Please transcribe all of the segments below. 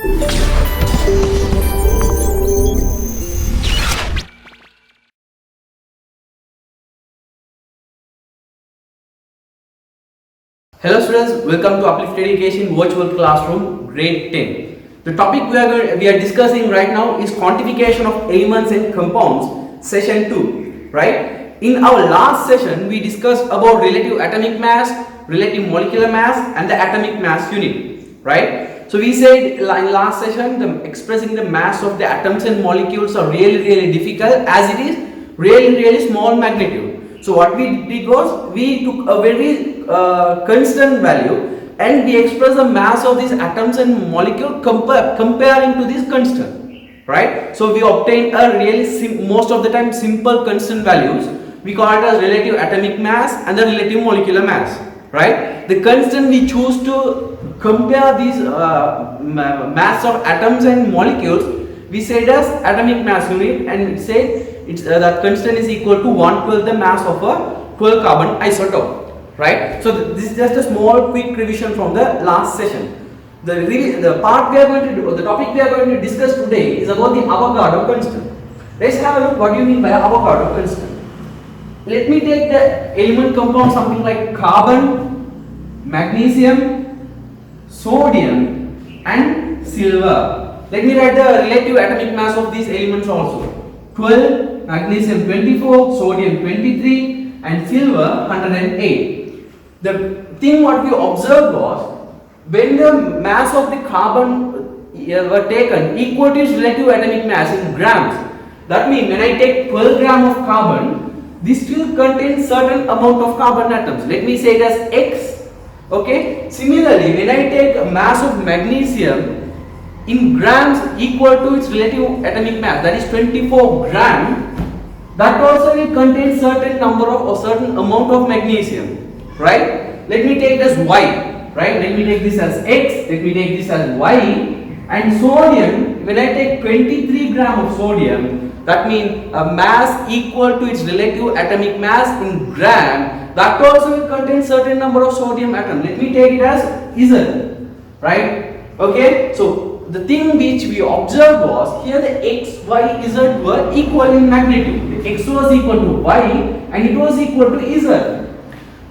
Hello students, welcome to Uplift Education Virtual Classroom Grade 10. The topic we are discussing right now is quantification of elements and compounds, session 2, right? In our last session we discussed about relative atomic mass, relative molecular mass and the atomic mass unit, right? So we said in last session expressing the mass of the atoms and molecules are really difficult as it is really small magnitude. So what we did was we took a very constant value and we express the mass of these atoms and molecule comparing to this constant, right? So we obtain a really most of the time simple constant values. We call it as relative atomic mass and the relative molecular mass, right? The constant we choose to compare these mass of atoms and molecules, we said as atomic mass unit, and say that constant is equal to 1/12 the mass of a 12 carbon isotope. Right, so this is just a small quick revision from the last session. The part we are going to do, the topic we are going to discuss today is about the Avogadro constant. Let's have a look what do you mean by Avogadro constant. Let me take the element compound something like carbon, magnesium, sodium and silver. Let me write the relative atomic mass of these elements also. 12, magnesium 24, sodium 23 and silver 108. The thing what we observed was when the mass of the carbon were taken equal to its relative atomic mass in grams. That means when I take 12 gram of carbon, this will contain certain amount of carbon atoms. Let me say it as X. Okay. Similarly, when I take a mass of magnesium in grams equal to its relative atomic mass, that is 24 gram, that also will contain certain number of or certain amount of magnesium. Right? Let me take this Y, right? Let me take this as X, let me take this as Y, and sodium, when I take 23 gram of sodium, that means a mass equal to its relative atomic mass in gram, that also will contain certain number of sodium atoms. Let me take it as Z, right? Okay, so the thing which we observed was here the X, Y, Z were equal in magnitude. The X was equal to Y and it was equal to Z.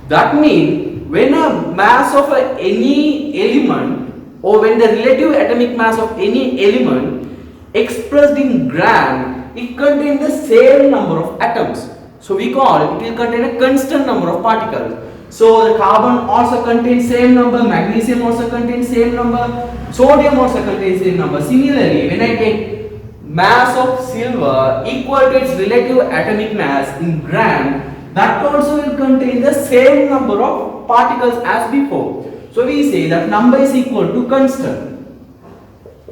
That means when a mass of any element or when the relative atomic mass of any element expressed in gram, it contains the same number of atoms. So we call it will contain a constant number of particles. So the carbon also contains same number, magnesium also contains same number, sodium also contains same number. Similarly, when I take mass of silver equal to its relative atomic mass in gram, that also will contain the same number of particles as before. So we say that number is equal to constant,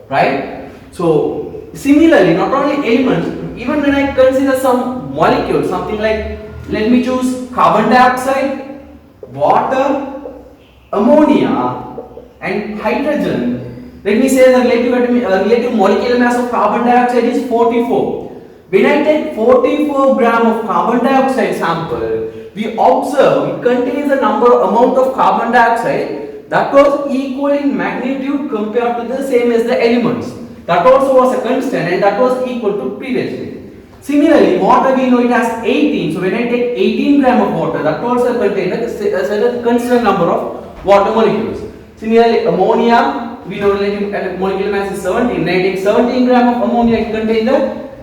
right? So similarly, not only elements, even when I consider some molecules, something like, let me choose carbon dioxide, water, ammonia and hydrogen. Let me say the relative molecular mass of carbon dioxide is 44. When I take 44 gram of carbon dioxide sample, we observe it contains a amount of carbon dioxide that was equal in magnitude compared to the same as the elements. That also was a constant and that was equal to previously. Similarly, water we know it has 18. So when I take 18 gram of water, that also contains a certain constant number of water molecules. Similarly, ammonia we know relative molecular mass is 17. When I take 17 gram of ammonia, it contains the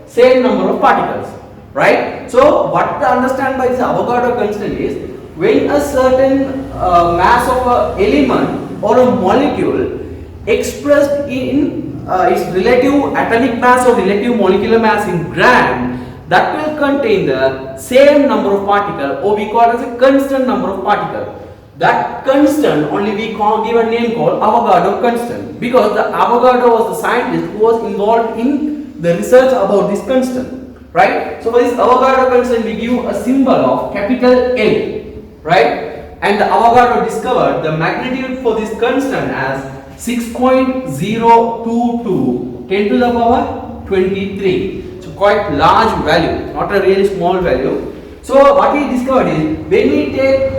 same number of particles, right? So what to understand by this Avogadro constant is when a certain mass of an element or a molecule expressed in its relative atomic mass or relative molecular mass in gram, that will contain the same number of particles, or we call it as a constant number of particles. That constant only we give a name called Avogadro constant, because the Avogadro was the scientist who was involved in the research about this constant, right? So for this Avogadro constant we give a symbol of capital L, right? And the Avogadro discovered the magnitude for this constant as 6.022 10 to the power 23. So quite large value, not a really small value. So what we discovered is when we take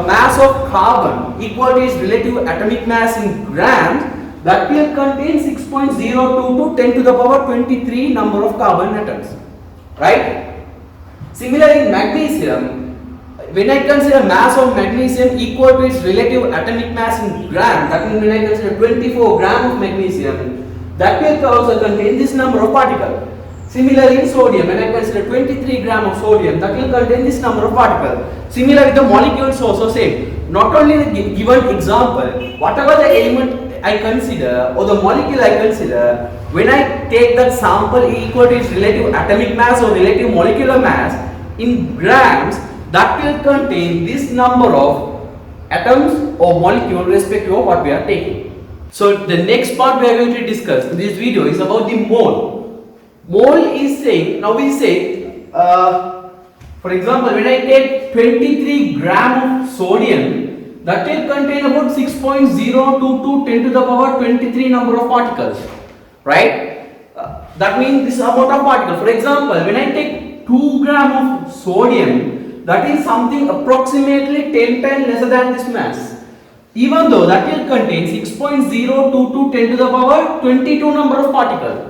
mass of carbon equal to its relative atomic mass in grams, that will contain 6.02 to 10 to the power 23 number of carbon atoms, right? Similarly, in magnesium, when I consider mass of magnesium equal to its relative atomic mass in gram, that means when I consider 24 gram of magnesium, that will also contain this number of particles. Similarly, in sodium, when I consider 23 gram of sodium, that will contain this number of particles. Similarly, the molecules also same. Not only the given example, whatever the element I consider or the molecule I consider, when I take that sample equal to its relative atomic mass or relative molecular mass in grams, that will contain this number of atoms or molecule respective of what we are taking. So the next part we are going to discuss in this video is about the mole. Mole is saying, now we say, for example, when I take 23 gram of sodium, that will contain about 6.02 to 10 to the power 23 number of particles, right? That means this amount of particles. For example, when I take 2 gram of sodium, that is something approximately 10 times lesser than this mass. Even though that will contain 6.02 to 10 to the power 22 number of particles.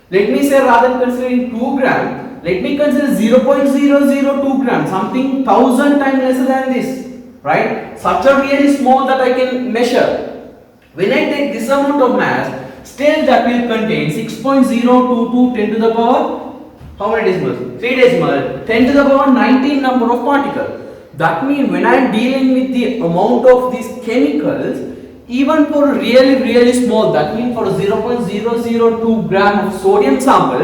Let me say, rather than considering 2 gram, let me consider 0.002 gram, something 1000 times lesser than this, right? Such a really small that I can measure. When I take this amount of mass, still that will contain 6.022 10 to the power, how many decimals? 3 decimal, 10 to the power 19 number of particles. That means when I am dealing with the amount of these chemicals, even for really small, that means for 0.002 gram of sodium sample,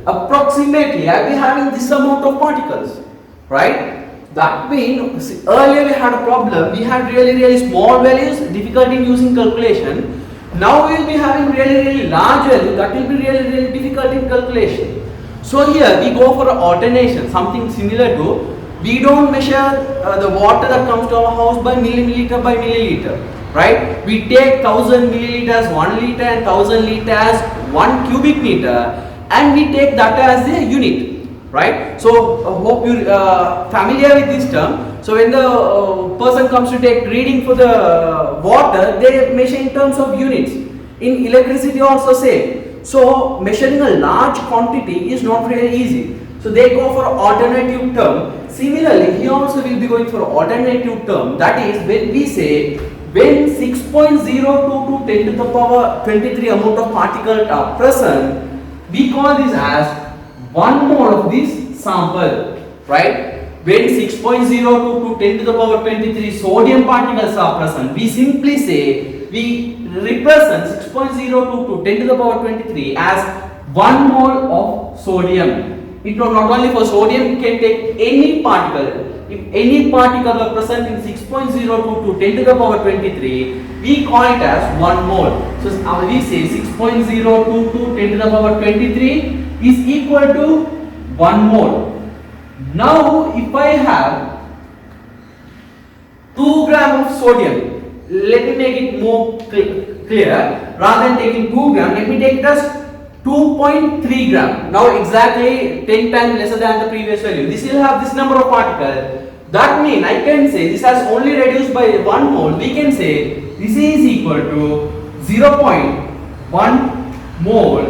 approximately I will be having this amount of particles, right? That means earlier we had a problem, we had really small values, difficult in using calculation. Now we will be having really large value, that will be really difficult in calculation. So here we go for an alternation, something similar to, we don't measure the water that comes to our house by milliliter by milliliter. Right? We take 1000 milliliters 1 liter and 1000 liters 1 cubic meter, and we take that as a unit, right? So hope you familiar with this term. So when the person comes to take reading for the water, they measure in terms of units. In electricity also same. So measuring a large quantity is not very easy. So they go for alternative term. Similarly, here also we will be going for alternative term. That is when we say, when 6.02 to 10 to the power 23 amount of particles are present, we call this as 1 mole of this sample, right? When 6.02 to 10 to the power 23 sodium particles are present, we simply say, we represent 6.02 to 10 to the power 23 as 1 mole of sodium. It not only for sodium, you can take any particle. If any particle are present in 6.02 to 10 to the power 23, we call it as 1 mole. So we say 6.02 to 10 to the power 23 is equal to 1 mole. Now if I have 2 gram of sodium, let me make it more clear. Rather than taking 2 gram, let me take it as 2.3 gram. Now exactly 10 times lesser than the previous value. This will have this number of particles. That means I can say this has only reduced by 1 mole. We can say this is equal to 0.1 mole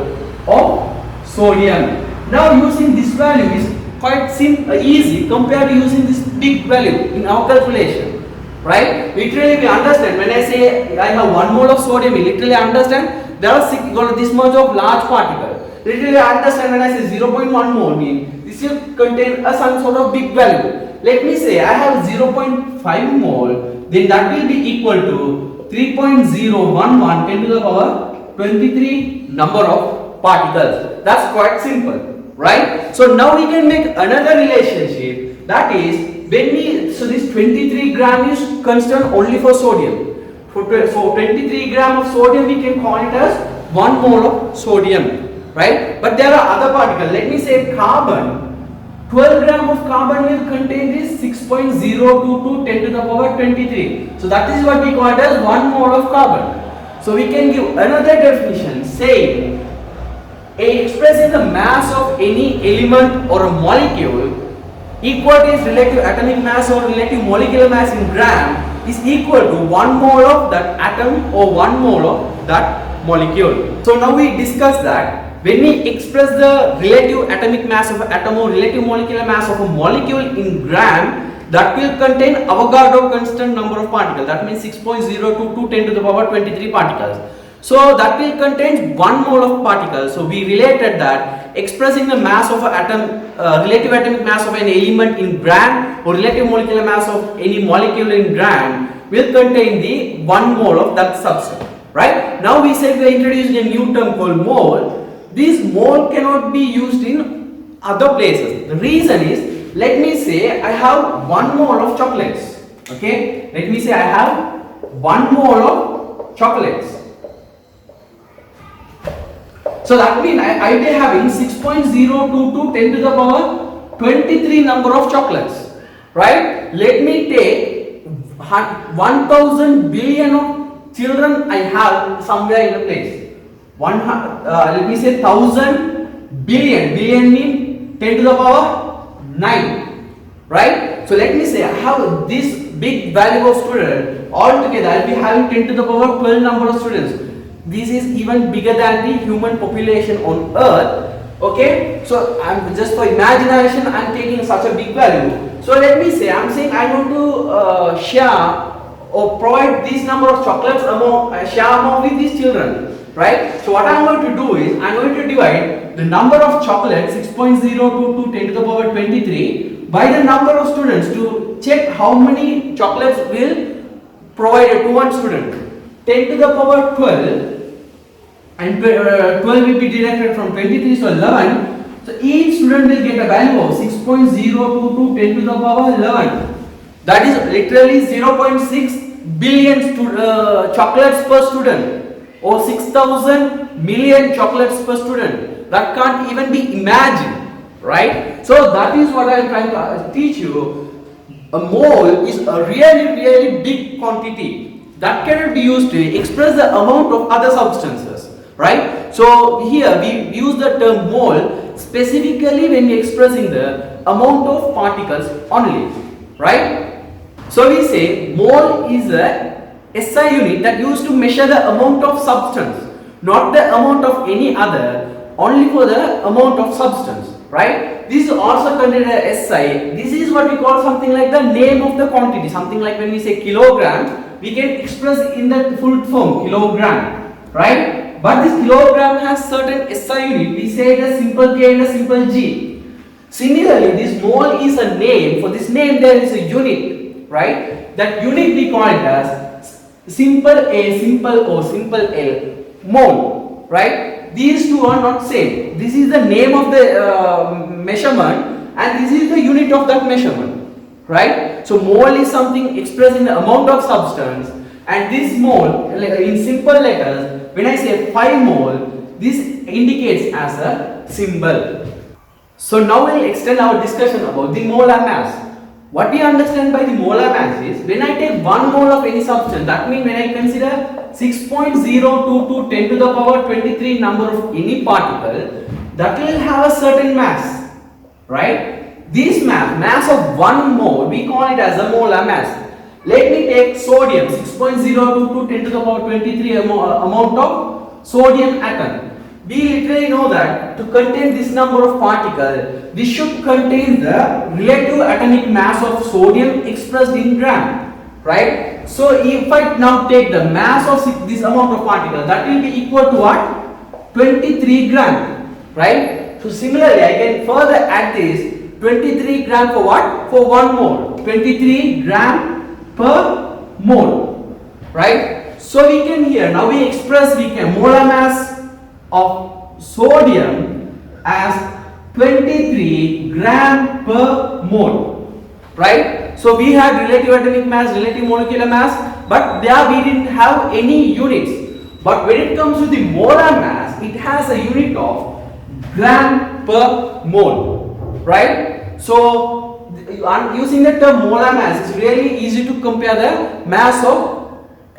of sodium. Now using this value is quite easy compared to using this big value in our calculation, right? Literally we understand when I say I have 1 mole of sodium, we literally understand there are this much of large particle. Literally I understand when I say 0.1 mole mean this will contain some sort of big value. Let me say I have 0.5 mole, then that will be equal to 3.011 10 to the power 23 number of particles. That's quite simple, right? So now we can make another relationship, that is when we, so this 23 gram is considered only for sodium. So 23 gram of sodium we can call it as 1 mole of sodium, right? But there are other particles. Let me say carbon. 12 gram of carbon will contain this 6.02 to 10 to the power 23. So that is what we call it as 1 mole of carbon. So we can give another definition saying expressing the mass of any element or a molecule equal to its relative atomic mass or relative molecular mass in gram is equal to 1 mole of that atom or 1 mole of that molecule. So now we discuss that when we express the relative atomic mass of an atom or relative molecular mass of a molecule in gram, that will contain Avogadro constant number of particles. That means 6.022 10 to the power 23 particles. So that will contain 1 mole of particles. So we related that expressing the mass of an atom, relative atomic mass of an element in gram or relative molecular mass of any molecule in gram will contain the 1 mole of that substance. Right? Now we said we are introducing a new term called mole. This mole cannot be used in other places. The reason is, let me say I have 1 mole of chocolates. Okay? Let me say I have 1 mole of chocolates. So that means I will be having 6.022 10 to the power 23 number of chocolates. Right? Let me take 1000 billion of children I have somewhere in a place. Let me say 1000 billion. Billion means 10 to the power 9. Right? So let me say I have this big value of student. Altogether I will be having 10 to the power 12 number of students. This is even bigger than the human population on earth. Okay, so I'm just for imagination I'm taking such a big value. So let me say I'm saying I want to share or provide this number of chocolates among with these children, right? So what I'm going to do is I'm going to divide the number of chocolates 6.022 10 to the power 23 by the number of students to check how many chocolates will provide to one student. 10 to the power 12 and 12 will be deducted from 23, so 11. So each student will get a value of 6.022 10 to the power 11. That is literally 0.6 billion chocolates per student or 6,000 million chocolates per student. That can't even be imagined, right? So that is what I am trying to teach you. A mole is a really big quantity that cannot be used to express the amount of other substances, right? So here we use the term mole specifically when we are expressing the amount of particles only, right? So we say mole is a SI unit that used to measure the amount of substance, not the amount of any other, only for the amount of substance, right? This is also considered a SI. This is what we call something like the name of the quantity, something like when we say kilogram, we can express in the full form kilogram, right? But this kilogram has certain SI unit. We say it as simple K and a simple G. Similarly, this mole is a name. For this name there is a unit, right? That unit we call it as simple A, simple O, simple L, mole, right? These two are not same. This is the name of the measurement and this is the unit of that measurement. Right? So mole is something expressing the amount of substance, and this mole in simple letters, when I say 5 mole, this indicates as a symbol. So now we'll extend our discussion about the molar mass. What we understand by the molar mass is when I take 1 mole of any substance, that means when I consider 6.022 10 to the power 23 number of any particle, that will have a certain mass, right? This mass of 1 mole, we call it as a molar mass. Let me take sodium, 6.022 10 to the power 23 amount of sodium atom. We literally know that to contain this number of particles, this should contain the relative atomic mass of sodium expressed in gram, right? So if I now take the mass of this amount of particles, that will be equal to what? 23 gram, right? So similarly, I can further add this 23 gram for what? For 1 mole. 23 gram per mole, right? So we can here, now we can molar mass of sodium as 23 gram per mole, right? So we had relative atomic mass, relative molecular mass, but there we didn't have any units. But when it comes to the molar mass, it has a unit of gram per mole, right? So using the term molar mass, it's really easy to compare the mass of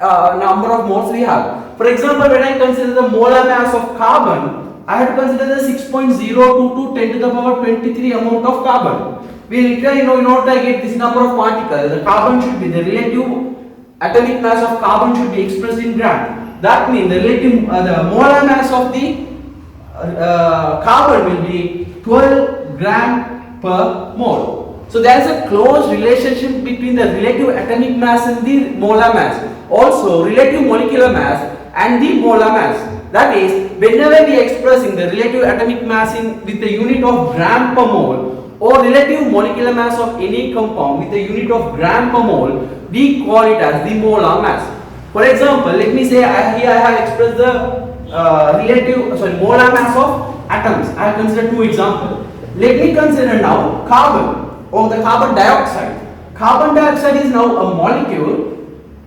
number of moles we have. For example, when I consider the molar mass of carbon, I have to consider the 6.022 10 to the power 23 amount of carbon. We literally know in order to get this number of particles, the carbon should be, the relative atomic mass of carbon should be expressed in gram. that means the relative the molar mass of the carbon will be 12 gram per mole. So there is a close relationship between the relative atomic mass and the molar mass. Also relative molecular mass and the molar mass. That is, whenever we are expressing the relative atomic mass with the unit of gram per mole or relative molecular mass of any compound with the unit of gram per mole, we call it as the molar mass. For example, let me say here I have expressed the molar mass of atoms. I have considered two examples. Let me consider now carbon or the carbon dioxide. Carbon dioxide is now a molecule.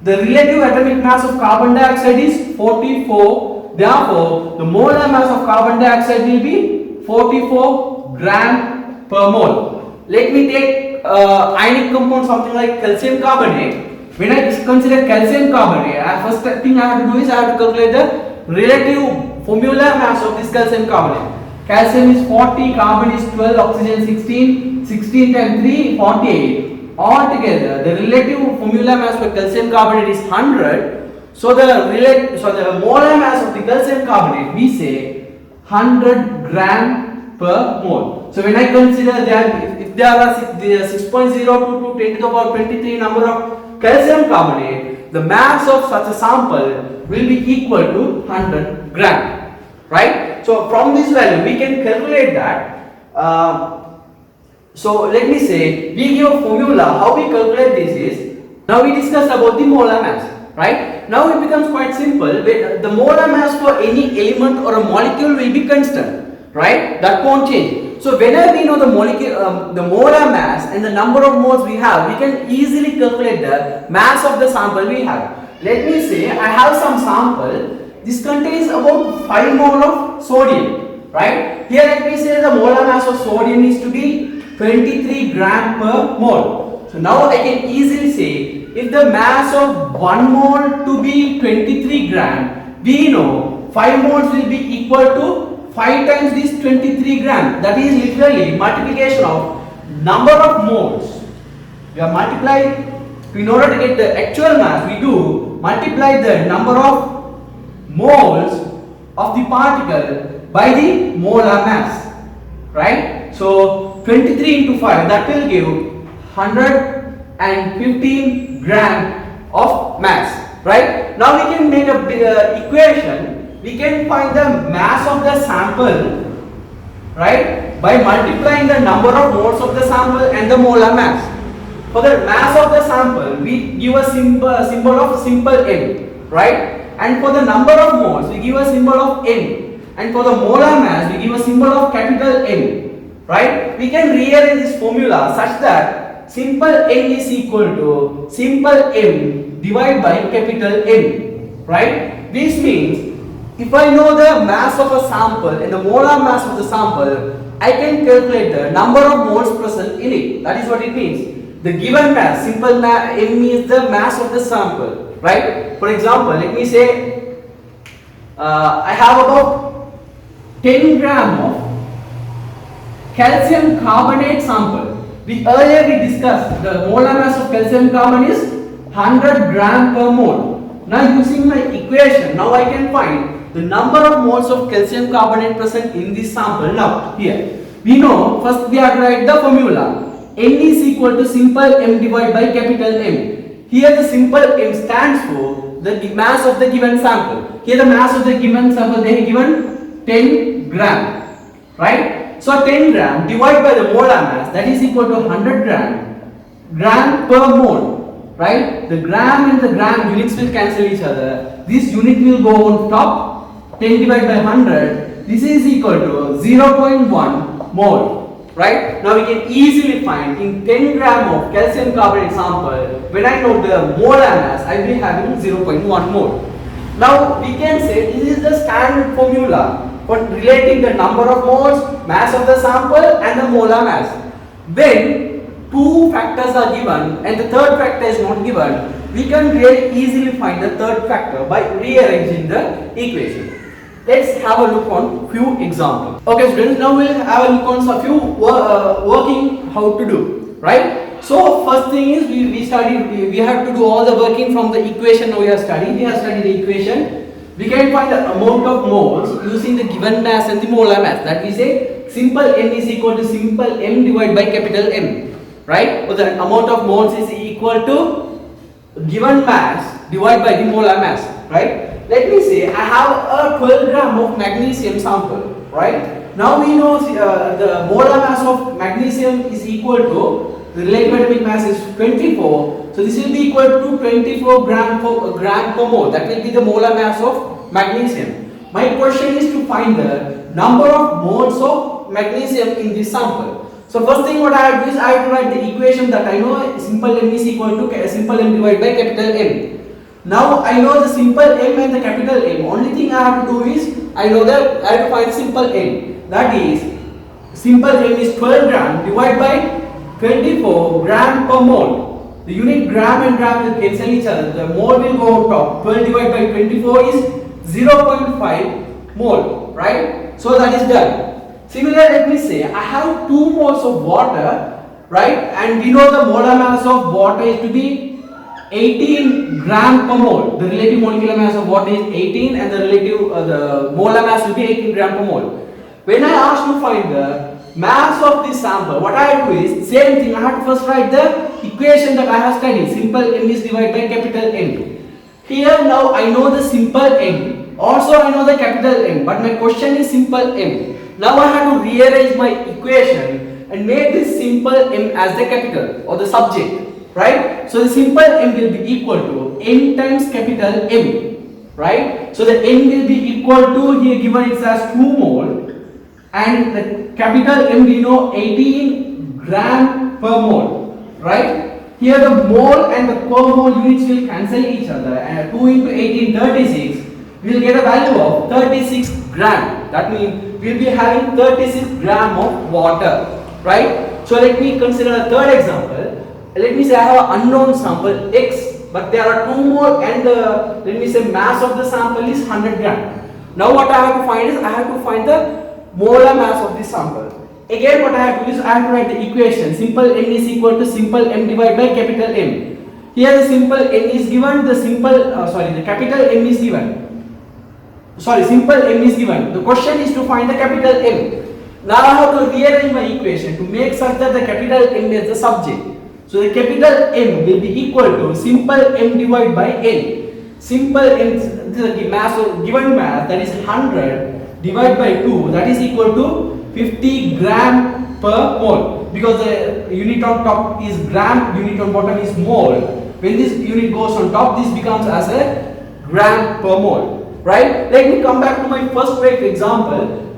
The relative atomic mass of carbon dioxide is 44. Therefore, the molar mass of carbon dioxide will be 44 gram per mole. Let me take ionic compound, something like calcium carbonate. When I consider calcium carbonate, first thing I have to do is I have to calculate the relative formula mass of this calcium carbonate. Calcium is 40, carbon is 12, oxygen 16, 16 times 3, 48. Altogether, the relative formula mass for calcium carbonate is 100. So the molar mass of the calcium carbonate, we say 100 gram per mole. So when I consider that if there are 6.02 to 10 to the power 23 number of calcium carbonate, the mass of such a sample will be equal to 100 gram, right? So from this value we can calculate that. So let me say we give a formula. How we calculate this is, now we discussed about the molar mass, right? Now it becomes quite simple. The molar mass for any element or a molecule will be constant, right? That won't change. So whenever we know the molecule, the molar mass and the number of moles we have, we can easily calculate the mass of the sample we have. Let me say I have some sample. This contains about 5 mole of sodium, right? Here let me say the molar mass of sodium is to be 23 gram per mole. So now I can easily say if the mass of 1 mole to be 23 gram, we know 5 moles will be equal to 5 times this 23 gram. That is literally multiplication of number of moles. We are multiplying, in order to get the actual mass, we do multiply the number of moles of the particle by the molar mass, right? So 23 into 5, that will give 115 gram of mass, right? Now we can make a equation. We can find the mass of the sample, right, by multiplying the number of moles of the sample and the molar mass. For the mass of the sample, we give a symbol of simple m, right? And for the number of moles, we give a symbol of m. And for the molar mass, we give a symbol of capital M, right? We can rearrange this formula such that simple n is equal to simple m divided by capital M, right? This means if I know the mass of a sample and the molar mass of the sample, I can calculate the number of moles present in it. That is what it means. The given mass, simple mass, M is the mass of the sample, right? For example, let me say I have about 10 gram of calcium carbonate sample. Earlier we discussed the molar mass of calcium carbonate is 100 gram per mole. Now using my equation, now I can find the number of moles of calcium carbonate present in this sample. Now here we know, first we have to write the formula. N is equal to simple m divided by capital M. Here the simple m stands for the mass of the given sample. Here the mass of the given sample they have given 10 gram, right? So 10 gram divided by the molar mass, that is equal to 100 gram per mole, right? The gram and the gram units will cancel each other. This unit will go on top. 10 divided by 100, this is equal to 0.1 mole, right? Now we can easily find in 10 gram of calcium carbonate sample, when I know the molar mass, I will be having 0.1 mole. Now we can say this is the standard formula for relating the number of moles, mass of the sample and the molar mass. When two factors are given and the third factor is not given, we can really easily find the third factor by rearranging the equation. Let's have a look on few examples. Okay students, now we'll have a look on a few working how to do, right? So first thing is we have to do all the working from the equation. Now we have studied the equation. We can find the amount of moles using the given mass and the molar mass. That we say simple M is equal to simple M divided by capital M, right? So the amount of moles is equal to given mass divided by the molar mass, right? Let me say I have a 12 gram of magnesium sample, right? Now we know the molar mass of magnesium is equal to, the relative atomic mass is 24, so this will be equal to 24 gram per mole. That will be the molar mass of magnesium. My question is to find the number of moles of magnesium in this sample. So first thing what I have to do is I have to write the equation that I know simple M is equal to simple M divided by capital M. Now I know the simple M and the capital M. Only thing I have to do is I know that I have to find simple M. That is simple M is 12 gram divided by 24 gram per mole. The unit gram and gram will cancel each other. The mole will go top. 12 divided by 24 is 0.5 mole, right? So that is done. Similarly, let me say I have 2 moles of water, right? And we know the molar mass of water is to be 18 gram per mole. The relative molecular mass of water is 18 and the relative the molar mass will be 18 gram per mole. When I ask to find the mass of this sample, what I do is same thing. I have to first write the equation that I have studied. Simple M is divided by capital M. Here now I know the simple M. Also I know the capital M. But my question is simple M. Now I have to rearrange my equation and make this simple M as the capital or the subject. Right? So the simple M will be equal to N times capital M. Right? So the N will be equal to, here given it as 2 mole, and the capital M we know 18 gram per mole. Right? Here the mole and the per mole units will cancel each other, and 2 into 18 36. We will get a value of 36 gram. That means we will be having 36 gram of water. Right? So let me consider a third example. Let me say I have an unknown sample X, but there are 2 more and the, let me say, mass of the sample is 100 gram. Now what I have to find is I have to find the molar mass of this sample. Again what I have to do is I have to write the equation. Simple N is equal to simple M divided by capital M. Here the simple N is given, the capital M is given. Simple M is given. The question is to find the capital M. Now I have to rearrange my equation to make such that the capital M is the subject. So the capital M will be equal to simple M divided by N. Simple M, the mass of given mass, that is 100 divided by 2, that is equal to 50 gram per mole. Because the unit on top is gram, unit on bottom is mole. When this unit goes on top, this becomes as a gram per mole. Right? Let me come back to my first quick example.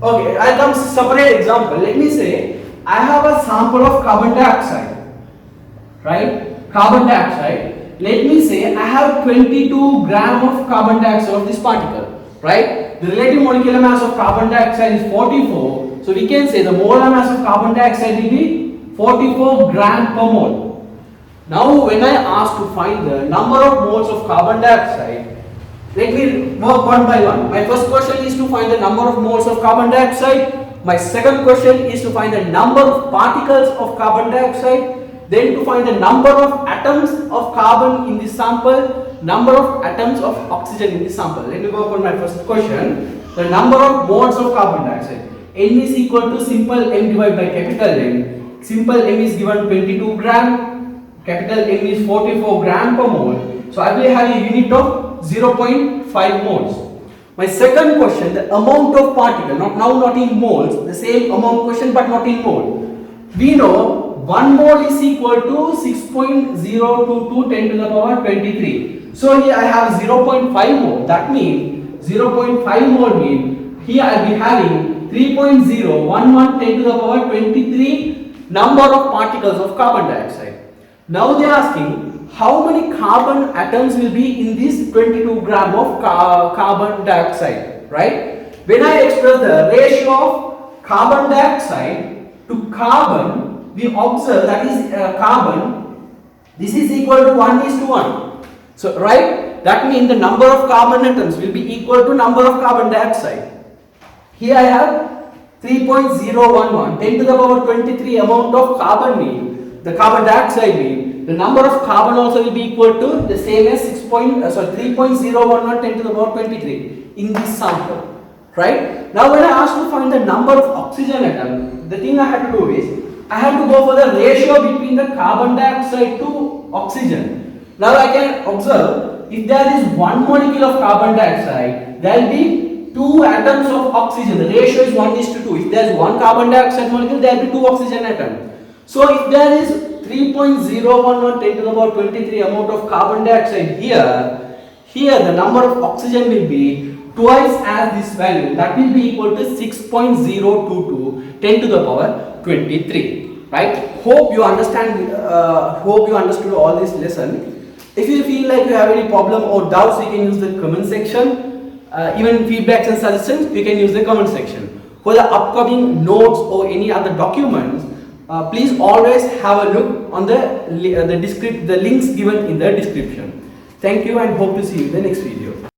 Okay, I'll come separate example. Let me say I have a sample of carbon dioxide. Right? Carbon dioxide. Let me say I have 22 gram of carbon dioxide of this particle. Right? The relative molecular mass of carbon dioxide is 44. So we can say the molar mass of carbon dioxide will be 44 gram per mole. Now when I ask to find the number of moles of carbon dioxide, let me work one by one. My first question is to find the number of moles of carbon dioxide. My second question is to find the number of particles of carbon dioxide. Then to find the number of atoms of carbon in this sample, number of atoms of oxygen in this sample. Let me work on my first question. The number of moles of carbon dioxide. N is equal to simple M divided by capital M. Simple M is given 22 gram. Capital M is 44 gram per mole. So I will have a unit of 0.5 moles. My second question, the amount of particle, not in moles, the same amount question but not in mole. We know 1 mole is equal to 6.022 10 to the power 23. So here I have 0.5 mole. That means 0.5 mole means here I will be having 3.011 10 to the power 23 number of particles of carbon dioxide. Now they are asking how many carbon atoms will be in this 22 gram of carbon dioxide, right? When I express the ratio of carbon dioxide to carbon, we observe that is carbon, this is equal to 1:1. So right, that means the number of carbon atoms will be equal to number of carbon dioxide. Here I have 3.011 10 to the power 23 amount of carbon mean, the carbon dioxide mean the number of carbon also will be equal to the same as 3.011 10 to the power 23 in this sample. Right? Now when I asked to find the number of oxygen atom, the thing I had to do is, I have to go for the ratio between the carbon dioxide to oxygen. Now I can observe, if there is 1 molecule of carbon dioxide, there will be 2 atoms of oxygen. The ratio is 1:2. If there is 1 carbon dioxide molecule, there will be 2 oxygen atoms. So if there is 3.011 10 to the power 23 amount of carbon dioxide here the number of oxygen will be twice as this value. That will be equal to 6.022 10 to the power 23. Right? Hope you understand. Hope you understood all this lesson. If you feel like you have any problem or doubts, you can use the comment section. Even feedbacks and suggestions, you can use the comment section. For the upcoming notes or any other documents, please always have a look on the links given in the description. Thank you and hope to see you in the next video.